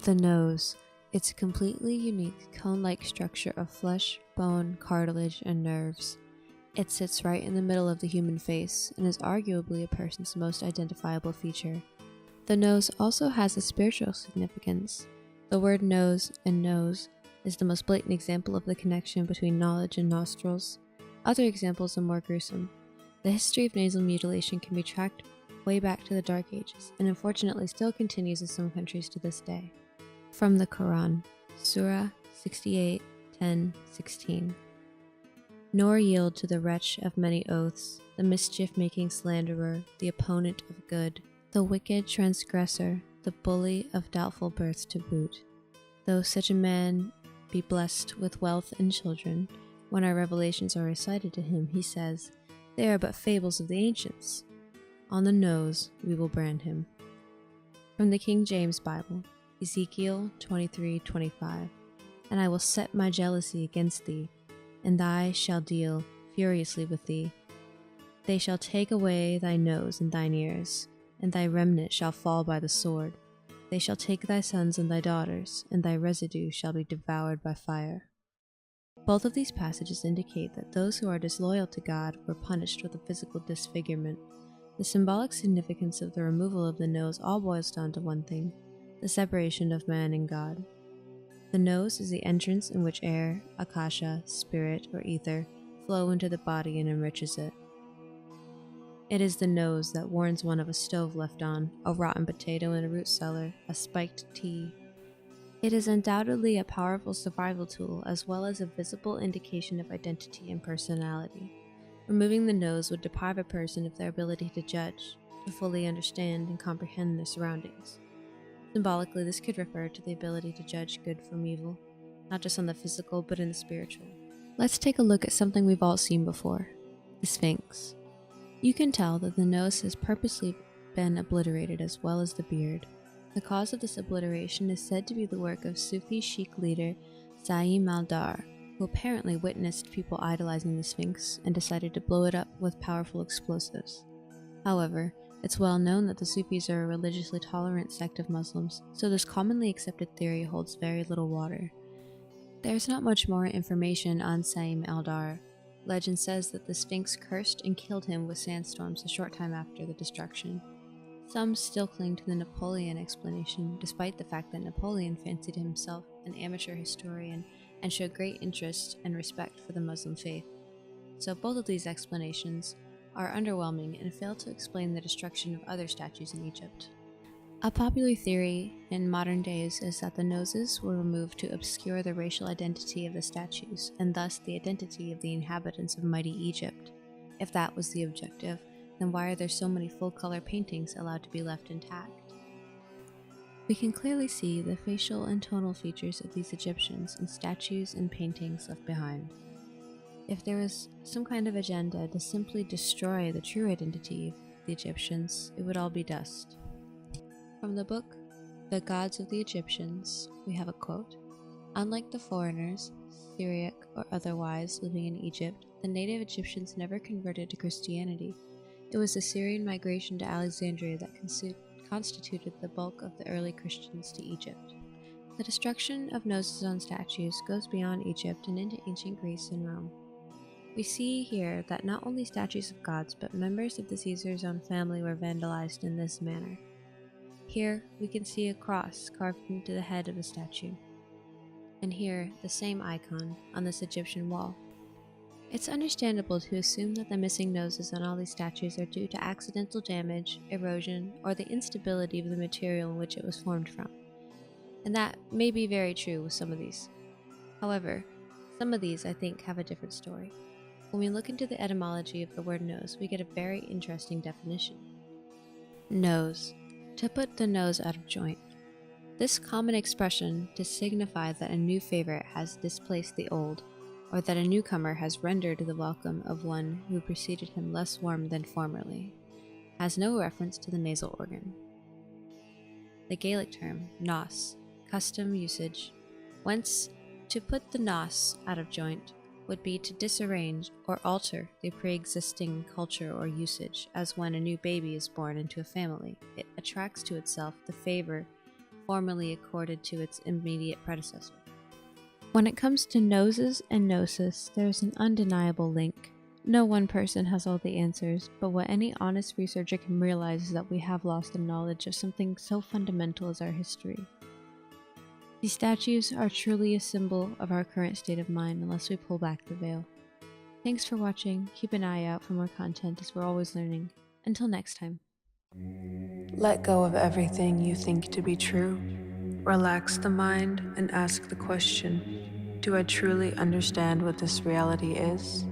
The nose. It's a completely unique cone-like structure of flesh, bone, cartilage, and nerves. It sits right in the middle of the human face and is arguably a person's most identifiable feature. The nose also has a spiritual significance. The word nose and nose is the most blatant example of the connection between knowledge and nostrils. Other examples are more gruesome. The history of nasal mutilation can be tracked way back to the Dark Ages, and unfortunately still continues in some countries to this day. From the Quran, Surah 68:10-16. Nor yield to the wretch of many oaths, the mischief-making slanderer, the opponent of good, the wicked transgressor, the bully of doubtful birth to boot. Though such a man be blessed with wealth and children, when our revelations are recited to him, he says, "They are but fables of the ancients." On the nose we will brand him. From the King James Bible, Ezekiel 23:25. And I will set my jealousy against thee, and I shall deal furiously with thee. They shall take away thy nose and thine ears, and thy remnant shall fall by the sword. They shall take thy sons and thy daughters, and thy residue shall be devoured by fire. Both of these passages indicate that those who are disloyal to God were punished with a physical disfigurement. The symbolic significance of the removal of the nose all boils down to one thing: the separation of man and God. The nose is the entrance in which air, akasha, spirit, or ether flow into the body and enriches it. It is the nose that warns one of a stove left on, a rotten potato in a root cellar, a spiked tea. It is undoubtedly a powerful survival tool as well as a visible indication of identity and personality. Removing the nose would deprive a person of their ability to judge, to fully understand and comprehend their surroundings. Symbolically, this could refer to the ability to judge good from evil, not just on the physical but in the spiritual. Let's take a look at something we've all seen before: the Sphinx. You can tell that the nose has purposely been obliterated as well as the beard. The cause of this obliteration is said to be the work of Sufi Sheikh leader Saim al-Dar, who apparently witnessed people idolizing the Sphinx and decided to blow it up with powerful explosives. However, it's well known that the Sufis are a religiously tolerant sect of Muslims, so this commonly accepted theory holds very little water. There's not much more information on Saim al-Dar. Legend says that the Sphinx cursed and killed him with sandstorms a short time after the destruction. Some still cling to the Napoleon explanation, despite the fact that Napoleon fancied himself an amateur historian and showed great interest and respect for the Muslim faith. So both of these explanations are underwhelming and fail to explain the destruction of other statues in Egypt. A popular theory in modern days is that the noses were removed to obscure the racial identity of the statues, and thus the identity of the inhabitants of mighty Egypt. If that was the objective, then why are there so many full-color paintings allowed to be left intact? We can clearly see the facial and tonal features of these Egyptians in statues and paintings left behind. If there was some kind of agenda to simply destroy the true identity of the Egyptians, it would all be dust. From the book, The Gods of the Egyptians, we have a quote: "Unlike the foreigners, Syriac or otherwise, living in Egypt, the native Egyptians never converted to Christianity. It was the Syrian migration to Alexandria that constituted the bulk of the early Christians to Egypt." The destruction of noses on statues goes beyond Egypt and into ancient Greece and Rome. We see here that not only statues of gods, but members of the Caesar's own family were vandalized in this manner. Here, we can see a cross carved into the head of a statue, and here, the same icon on this Egyptian wall. It's understandable to assume that the missing noses on all these statues are due to accidental damage, erosion, or the instability of the material in which it was formed from. And that may be very true with some of these. However, some of these, I think, have a different story. When we look into the etymology of the word nose, we get a very interesting definition. Nose. To put the nose out of joint. This common expression to signify that a new favorite has displaced the old, or that a newcomer has rendered the welcome of one who preceded him less warm than formerly, has no reference to the nasal organ. The Gaelic term, nos, custom usage, whence to put the nos out of joint would be to disarrange or alter the pre-existing culture or usage, as when a new baby is born into a family. It attracts to itself the favor formerly accorded to its immediate predecessor. When it comes to noses and gnosis, there is an undeniable link. No one person has all the answers, but what any honest researcher can realize is that we have lost the knowledge of something so fundamental as our history. These statues are truly a symbol of our current state of mind unless we pull back the veil. Thanks for watching. Keep an eye out for more content as we're always learning. Until next time. Let go of everything you think to be true. Relax the mind and ask the question, do I truly understand what this reality is?